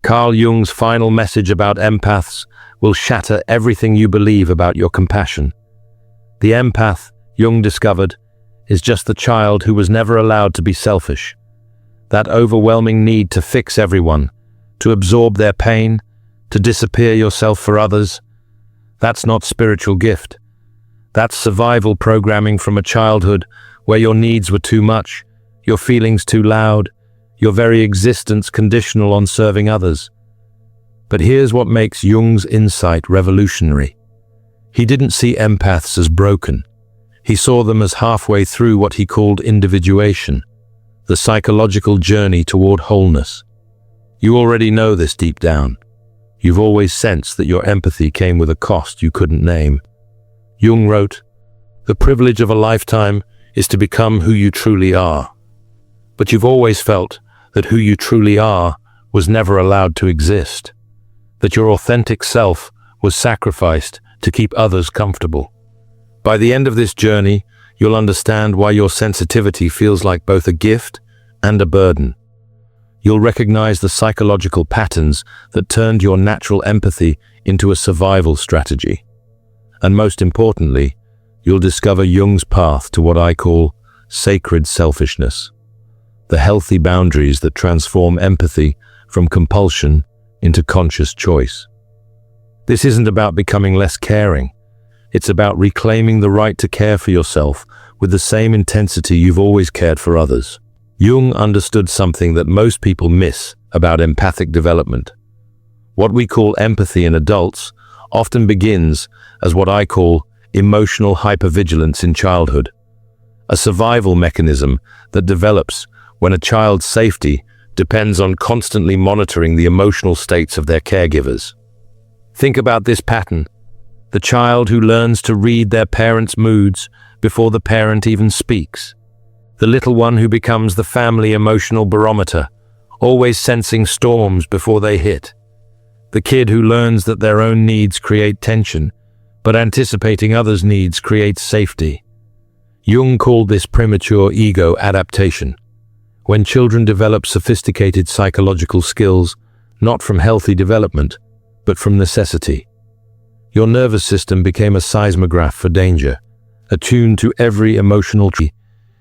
Carl Jung's final message about empaths will shatter everything you believe about your compassion. The empath, Jung discovered, is just the child who was never allowed to be selfish. That overwhelming need to fix everyone, to absorb their pain, to disappear yourself for others, that's not spiritual gift. That's survival programming from a childhood where your needs were too much, your feelings too loud, your very existence conditional on serving others. But here's what makes Jung's insight revolutionary. He didn't see empaths as broken. He saw them as halfway through what he called individuation, the psychological journey toward wholeness. You already know this deep down. You've always sensed that your empathy came with a cost you couldn't name. Jung wrote, "The privilege of a lifetime is to become who you truly are." But you've always felt that who you truly are was never allowed to exist, that your authentic self was sacrificed to keep others comfortable. By the end of this journey, you'll understand why your sensitivity feels like both a gift and a burden. You'll recognize the psychological patterns that turned your natural empathy into a survival strategy. And most importantly, you'll discover Jung's path to what I call sacred selfishness, the healthy boundaries that transform empathy from compulsion into conscious choice. This isn't about becoming less caring. It's about reclaiming the right to care for yourself with the same intensity you've always cared for others. Jung understood something that most people miss about empathic development. What we call empathy in adults often begins as what I call emotional hypervigilance in childhood, a survival mechanism that develops when a child's safety depends on constantly monitoring the emotional states of their caregivers. Think about this pattern: the child who learns to read their parent's moods before the parent even speaks. The little one who becomes the family emotional barometer, always sensing storms before they hit. The kid who learns that their own needs create tension, but anticipating others' needs creates safety. Jung called this premature ego adaptation. When children develop sophisticated psychological skills, not from healthy development, but from necessity. Your nervous system became a seismograph for danger, attuned to every emotional tree.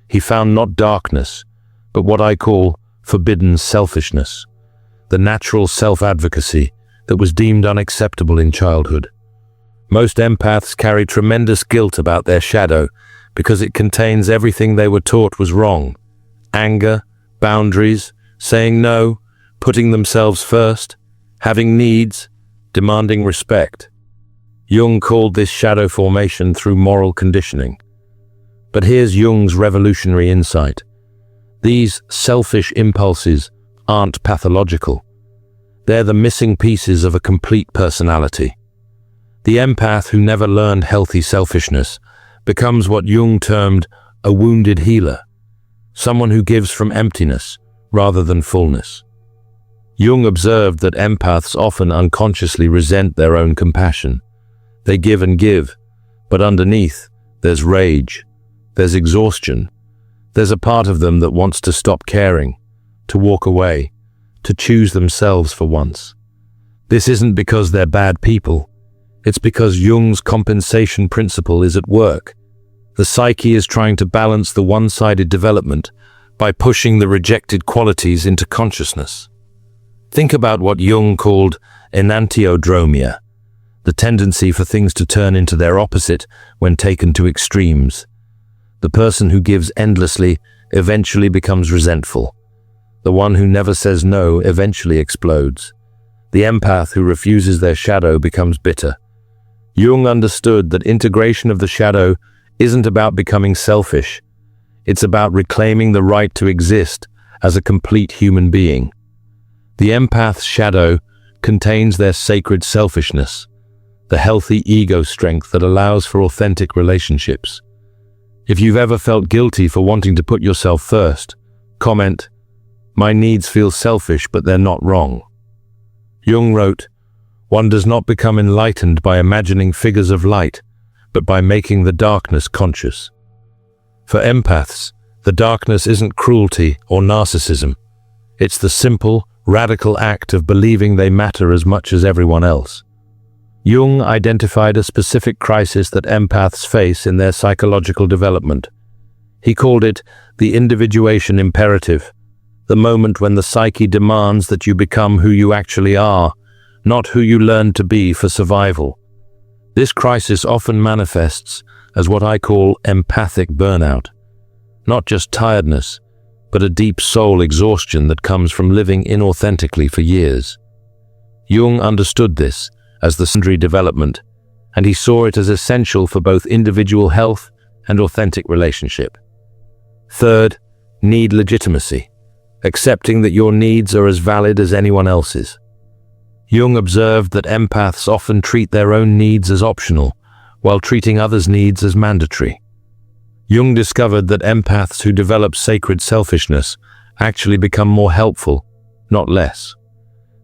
He found not darkness, but what I call forbidden selfishness, the natural self-advocacy that was deemed unacceptable in childhood. Most empaths carry tremendous guilt about their shadow because it contains everything they were taught was wrong: anger, boundaries, saying no, putting themselves first, having needs, demanding respect. Jung called this shadow formation through moral conditioning. But here's Jung's revolutionary insight. These selfish impulses aren't pathological. They're the missing pieces of a complete personality. The empath who never learned healthy selfishness becomes what Jung termed a wounded healer, someone who gives from emptiness rather than fullness. Jung observed that empaths often unconsciously resent their own compassion. They give and give, but underneath, there's rage, there's exhaustion. There's a part of them that wants to stop caring, to walk away, to choose themselves for once. This isn't because they're bad people. It's because Jung's compensation principle is at work. The psyche is trying to balance the one-sided development by pushing the rejected qualities into consciousness. Think about what Jung called enantiodromia, the tendency for things to turn into their opposite when taken to extremes. The person who gives endlessly eventually becomes resentful. The one who never says no eventually explodes. The empath who refuses their shadow becomes bitter. Jung understood that integration of the shadow isn't about becoming selfish. It's about reclaiming the right to exist as a complete human being. The empath's shadow contains their sacred selfishness, the healthy ego strength that allows for authentic relationships. If you've ever felt guilty for wanting to put yourself first, comment, "My needs feel selfish, but they're not wrong." Jung wrote, "One does not become enlightened by imagining figures of light, but by making the darkness conscious." For empaths, the darkness isn't cruelty or narcissism. It's the simple, radical act of believing they matter as much as everyone else. Jung identified a specific crisis that empaths face in their psychological development. He called it the individuation imperative, the moment when the psyche demands that you become who you actually are, not who you learn to be for survival. This crisis often manifests as what I call empathic burnout. Not just tiredness, but a deep soul exhaustion that comes from living inauthentically for years. Jung understood this as the secondary development, and he saw it as essential for both individual health and authentic relationship. Third, need legitimacy, accepting that your needs are as valid as anyone else's. Jung observed that empaths often treat their own needs as optional, while treating others' needs as mandatory. Jung discovered that empaths who develop sacred selfishness actually become more helpful, not less.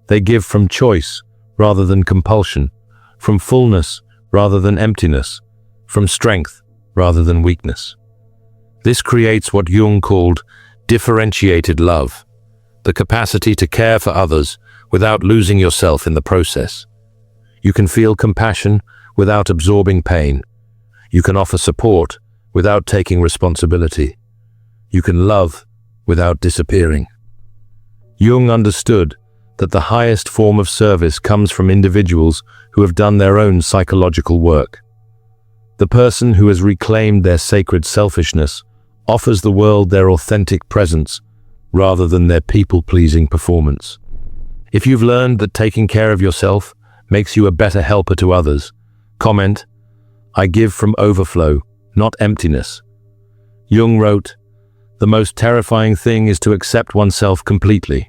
They give from choice rather than compulsion, from fullness rather than emptiness, from strength rather than weakness. This creates what Jung called differentiated love, the capacity to care for others without losing yourself in the process. You can feel compassion without absorbing pain. You can offer support without taking responsibility. You can love without disappearing. Jung understood that the highest form of service comes from individuals who have done their own psychological work. The person who has reclaimed their sacred selfishness offers the world their authentic presence rather than their people-pleasing performance. If you've learned that taking care of yourself makes you a better helper to others, comment, "I give from overflow, not emptiness." Jung wrote, "The most terrifying thing is to accept oneself completely."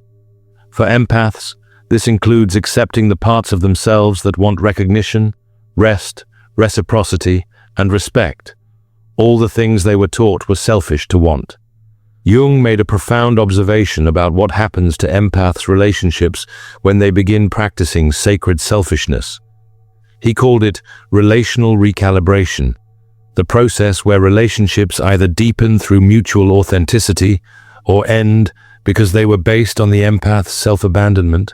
For empaths, this includes accepting the parts of themselves that want recognition, rest, reciprocity, and respect, all the things they were taught were selfish to want. Jung made a profound observation about what happens to empaths' relationships when they begin practicing sacred selfishness. He called it relational recalibration, the process where relationships either deepen through mutual authenticity or end because they were based on the empath's self-abandonment.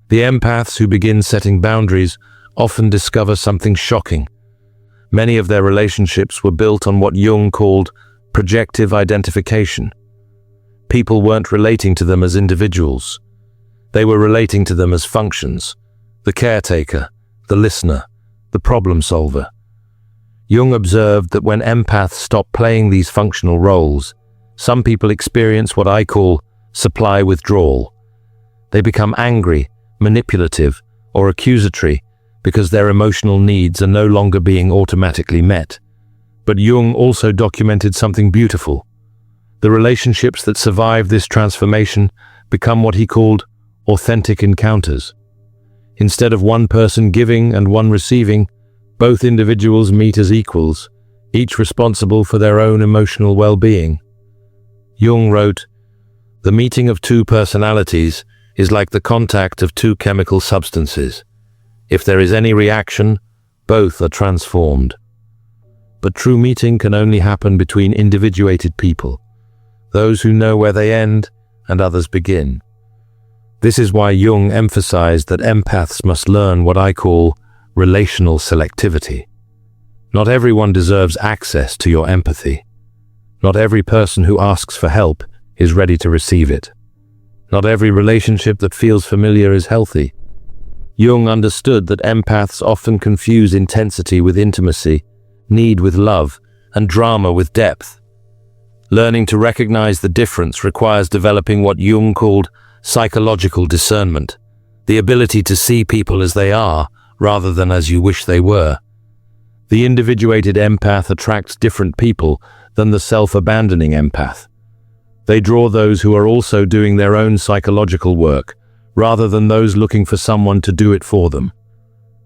The empaths who begin setting boundaries often discover something shocking. Many of their relationships were built on what Jung called projective identification. People weren't relating to them as individuals. They were relating to them as functions, the caretaker, the listener, the problem solver. Jung observed that when empaths stop playing these functional roles, some people experience what I call supply withdrawal. They become angry, manipulative, or accusatory because their emotional needs are no longer being automatically met. But Jung also documented something beautiful. The relationships that survive this transformation become what he called authentic encounters. Instead of one person giving and one receiving, both individuals meet as equals, each responsible for their own emotional well-being. Jung wrote, "The meeting of two personalities is like the contact of two chemical substances. If there is any reaction, both are transformed." But true meeting can only happen between individuated people, those who know where they end and others begin. This is why Jung emphasized that empaths must learn what I call relational selectivity. Not everyone deserves access to your empathy. Not every person who asks for help is ready to receive it. Not every relationship that feels familiar is healthy. Jung understood that empaths often confuse intensity with intimacy, need with love, and drama with depth. Learning to recognize the difference requires developing what Jung called psychological discernment, the ability to see people as they are rather than as you wish they were. The individuated empath attracts different people than the self-abandoning empath. They draw those who are also doing their own psychological work, rather than those looking for someone to do it for them.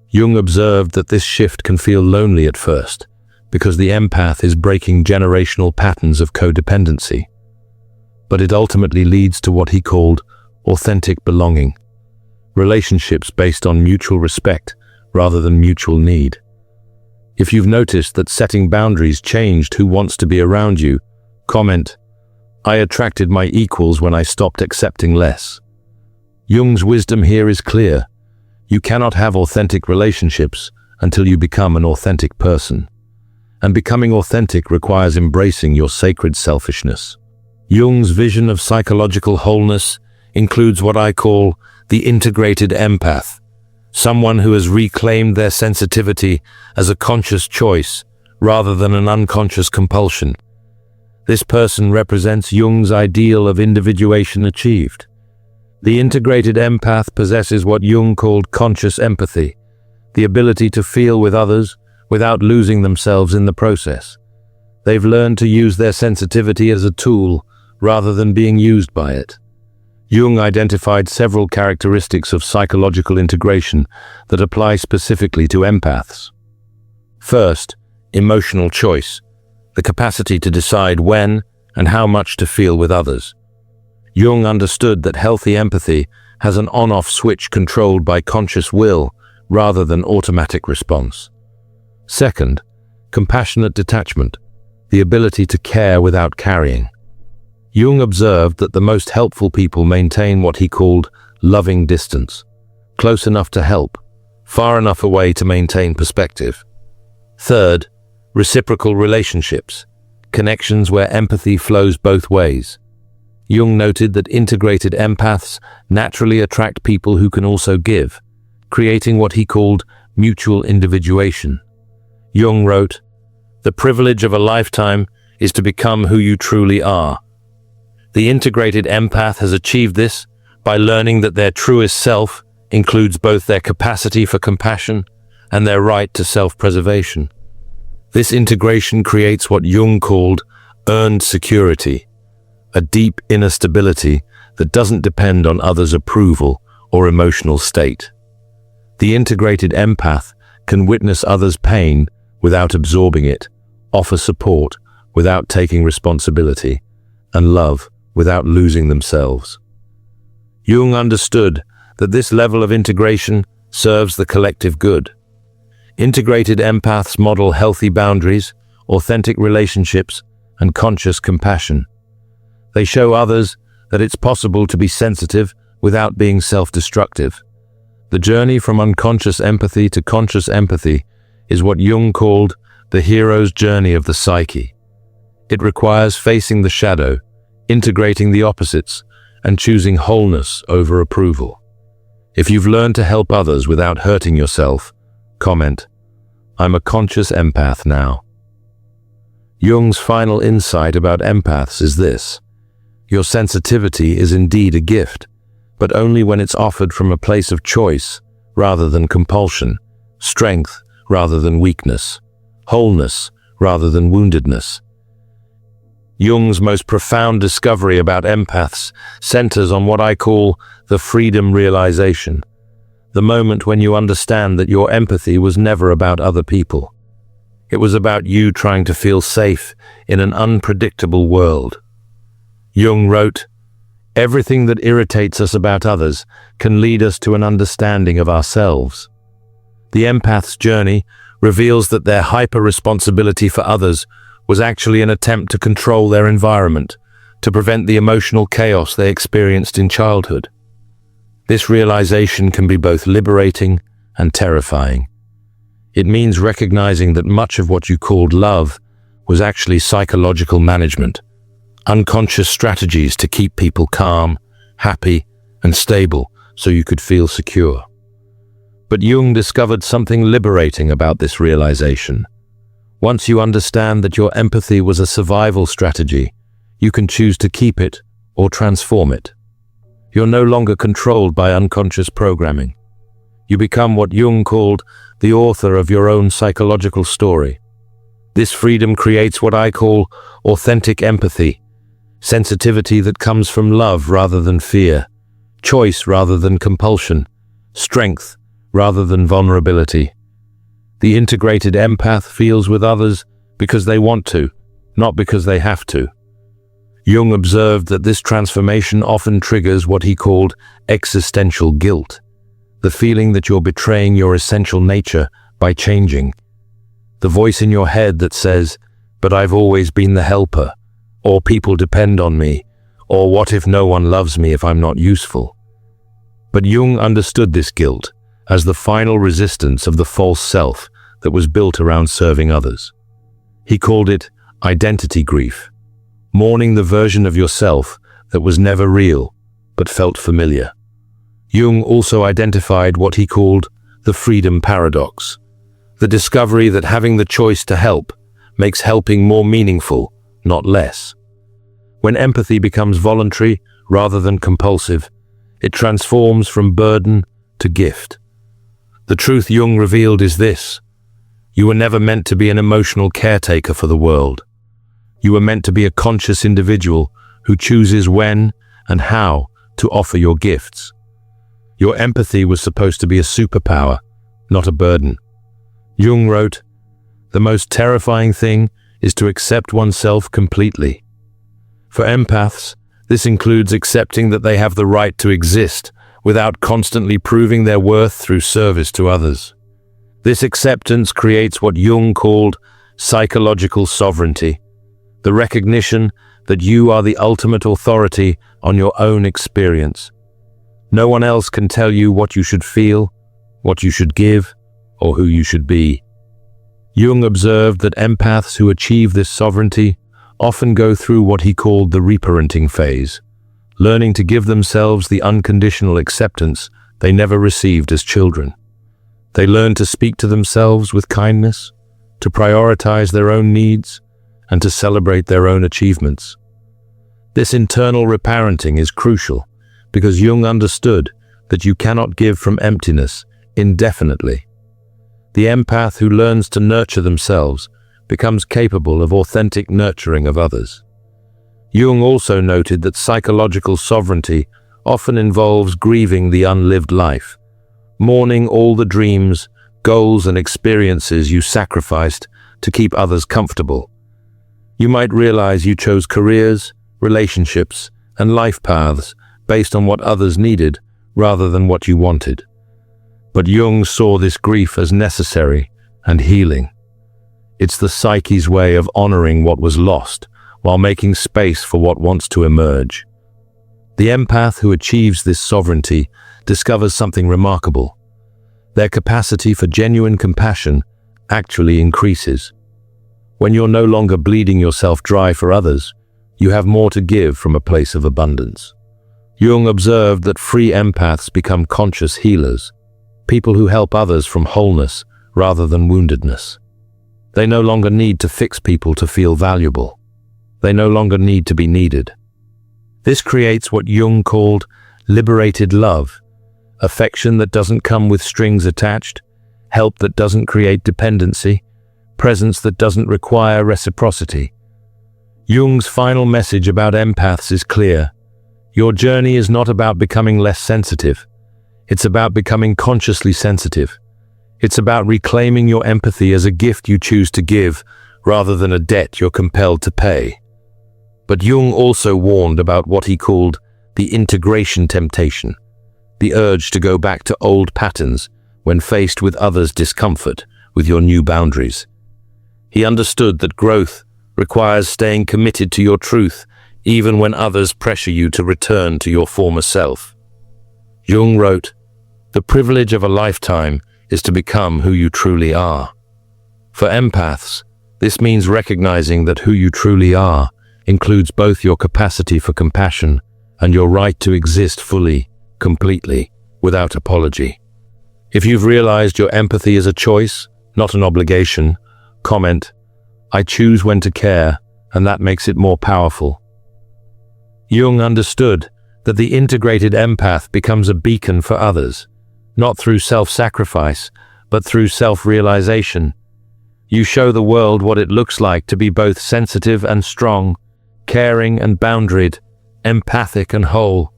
Jung observed that this shift can feel lonely at first, because the empath is breaking generational patterns of codependency. But it ultimately leads to what he called authentic belonging, relationships based on mutual respect rather than mutual need. If you've noticed that setting boundaries changed who wants to be around you, comment, "I attracted my equals when I stopped accepting less." Jung's wisdom here is clear. You cannot have authentic relationships until you become an authentic person. And becoming authentic requires embracing your sacred selfishness. Jung's vision of psychological wholeness includes what I call the integrated empath, someone who has reclaimed their sensitivity as a conscious choice rather than an unconscious compulsion. This person represents Jung's ideal of individuation achieved. The integrated empath possesses what Jung called conscious empathy, the ability to feel with others without losing themselves in the process. They've learned to use their sensitivity as a tool rather than being used by it. Jung identified several characteristics of psychological integration that apply specifically to empaths. First, emotional choice, the capacity to decide when and how much to feel with others. Jung understood that healthy empathy has an on-off switch controlled by conscious will rather than automatic response. Second, compassionate detachment, the ability to care without carrying. Jung observed that the most helpful people maintain what he called loving distance, close enough to help, far enough away to maintain perspective. Third, reciprocal relationships, connections where empathy flows both ways. Jung noted that integrated empaths naturally attract people who can also give, creating what he called mutual individuation. Jung wrote, "The privilege of a lifetime is to become who you truly are." The integrated empath has achieved this by learning that their truest self includes both their capacity for compassion and their right to self-preservation. This integration creates what Jung called earned security, a deep inner stability that doesn't depend on others' approval or emotional state. The integrated empath can witness others' pain without absorbing it, offer support without taking responsibility, and love without losing themselves. Jung understood that this level of integration serves the collective good. Integrated empaths model healthy boundaries, authentic relationships, and conscious compassion. They show others that it's possible to be sensitive without being self-destructive. The journey from unconscious empathy to conscious empathy is what Jung called the hero's journey of the psyche. It requires facing the shadow, integrating the opposites, and choosing wholeness over approval. If you've learned to help others without hurting yourself, comment, "I'm a conscious empath now." Jung's final insight about empaths is this: your sensitivity is indeed a gift, but only when it's offered from a place of choice rather than compulsion, strength rather than weakness, wholeness rather than woundedness. Jung's most profound discovery about empaths centers on what I call the freedom realization, the moment when you understand that your empathy was never about other people. It was about you trying to feel safe in an unpredictable world. Jung wrote, "Everything that irritates us about others can lead us to an understanding of ourselves." The empath's journey reveals that their hyper-responsibility for others was actually an attempt to control their environment, to prevent the emotional chaos they experienced in childhood. This realization can be both liberating and terrifying. It means recognizing that much of what you called love was actually psychological management, unconscious strategies to keep people calm, happy, and stable so you could feel secure. But Jung discovered something liberating about this realization. Once you understand that your empathy was a survival strategy, you can choose to keep it or transform it. You're no longer controlled by unconscious programming. You become what Jung called the author of your own psychological story. This freedom creates what I call authentic empathy, sensitivity that comes from love rather than fear, choice rather than compulsion, strength rather than vulnerability. The integrated empath feels with others because they want to, not because they have to. Jung observed that this transformation often triggers what he called existential guilt, the feeling that you're betraying your essential nature by changing. The voice in your head that says, "But I've always been the helper," or "People depend on me," or "What if no one loves me if I'm not useful?" But Jung understood this guilt as the final resistance of the false self that was built around serving others. He called it identity grief, mourning the version of yourself that was never real but felt familiar. Jung also identified what he called the freedom paradox, the discovery that having the choice to help makes helping more meaningful, not less. When empathy becomes voluntary rather than compulsive, it transforms from burden to gift. The truth Jung revealed is this: you were never meant to be an emotional caretaker for the world. You were meant to be a conscious individual who chooses when and how to offer your gifts. Your empathy was supposed to be a superpower, not a burden. Jung wrote, "The most terrifying thing is to accept oneself completely." For empaths, this includes accepting that they have the right to exist without constantly proving their worth through service to others. This acceptance creates what Jung called psychological sovereignty, the recognition that you are the ultimate authority on your own experience. No one else can tell you what you should feel, what you should give, or who you should be. Jung observed that empaths who achieve this sovereignty often go through what he called the reparenting phase, learning to give themselves the unconditional acceptance they never received as children. They learn to speak to themselves with kindness, to prioritize their own needs, and to celebrate their own achievements. This internal reparenting is crucial because Jung understood that you cannot give from emptiness indefinitely. The empath who learns to nurture themselves becomes capable of authentic nurturing of others. Jung also noted that psychological sovereignty often involves grieving the unlived life, mourning all the dreams, goals, and experiences you sacrificed to keep others comfortable. You might realize you chose careers, relationships, and life paths based on what others needed rather than what you wanted. But Jung saw this grief as necessary and healing. It's the psyche's way of honoring what was lost while making space for what wants to emerge. The empath who achieves this sovereignty discovers something remarkable. Their capacity for genuine compassion actually increases. When you're no longer bleeding yourself dry for others, you have more to give from a place of abundance. Jung observed that free empaths become conscious healers, people who help others from wholeness rather than woundedness. They no longer need to fix people to feel valuable. They no longer need to be needed. This creates what Jung called liberated love, affection that doesn't come with strings attached, help that doesn't create dependency, presence that doesn't require reciprocity. Jung's final message about empaths is clear. Your journey is not about becoming less sensitive. It's about becoming consciously sensitive. It's about reclaiming your empathy as a gift you choose to give, rather than a debt you're compelled to pay. But Jung also warned about what he called the integration temptation, the urge to go back to old patterns when faced with others' discomfort with your new boundaries. He understood that growth requires staying committed to your truth, even when others pressure you to return to your former self. Jung wrote, "The privilege of a lifetime is to become who you truly are." For empaths, this means recognizing that who you truly are includes both your capacity for compassion and your right to exist fully, completely, without apology. If you've realized your empathy is a choice, not an obligation, comment, "I choose when to care," and that makes it more powerful. Jung understood that the integrated empath becomes a beacon for others, not through self-sacrifice, but through self-realization. You show the world what it looks like to be both sensitive and strong, caring and boundaried, empathic and whole.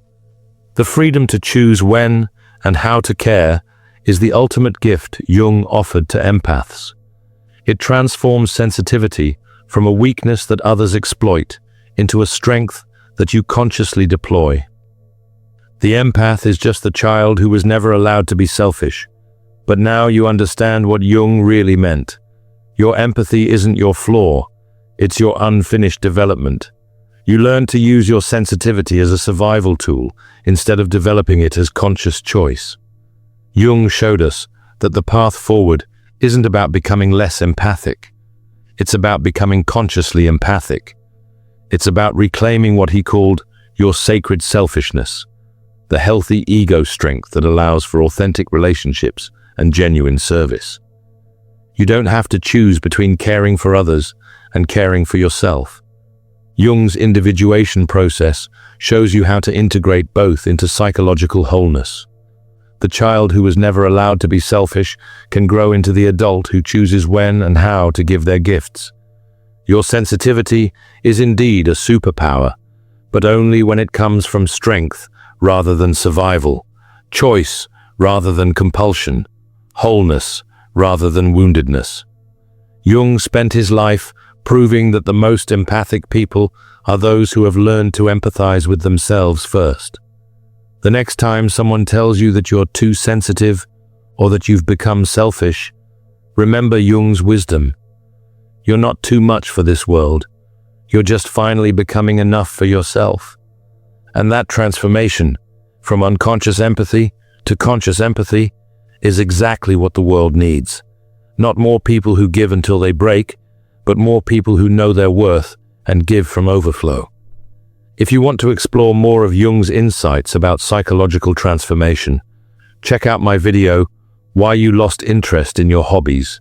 The freedom to choose when and how to care is the ultimate gift Jung offered to empaths. It transforms sensitivity from a weakness that others exploit into a strength that you consciously deploy. The empath is just the child who was never allowed to be selfish, but now you understand what Jung really meant. Your empathy isn't your flaw, it's your unfinished development. You learn to use your sensitivity as a survival tool instead of developing it as conscious choice. Jung showed us that the path forward isn't about becoming less empathic. It's about becoming consciously empathic. It's about reclaiming what he called your sacred selfishness, the healthy ego strength that allows for authentic relationships and genuine service. You don't have to choose between caring for others and caring for yourself. Jung's individuation process shows you how to integrate both into psychological wholeness. The child who was never allowed to be selfish can grow into the adult who chooses when and how to give their gifts. Your sensitivity is indeed a superpower, but only when it comes from strength rather than survival, choice rather than compulsion, wholeness rather than woundedness. Jung spent his life proving that the most empathic people are those who have learned to empathize with themselves first. The next time someone tells you that you're too sensitive or that you've become selfish, remember Jung's wisdom. You're not too much for this world. You're just finally becoming enough for yourself. And that transformation, from unconscious empathy to conscious empathy, is exactly what the world needs. Not more people who give until they break, but more people who know their worth and give from overflow. If you want to explore more of Jung's insights about psychological transformation, check out my video, Why You Lost Interest in Your Hobbies,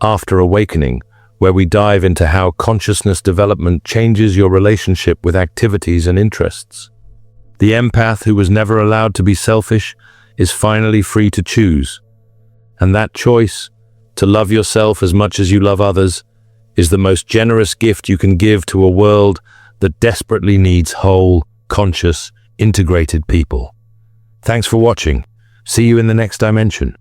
After Awakening, where we dive into how consciousness development changes your relationship with activities and interests. The empath who was never allowed to be selfish is finally free to choose. And that choice, to love yourself as much as you love others, is the most generous gift you can give to a world that desperately needs whole, conscious, integrated people. Thanks for watching. See you in the next dimension.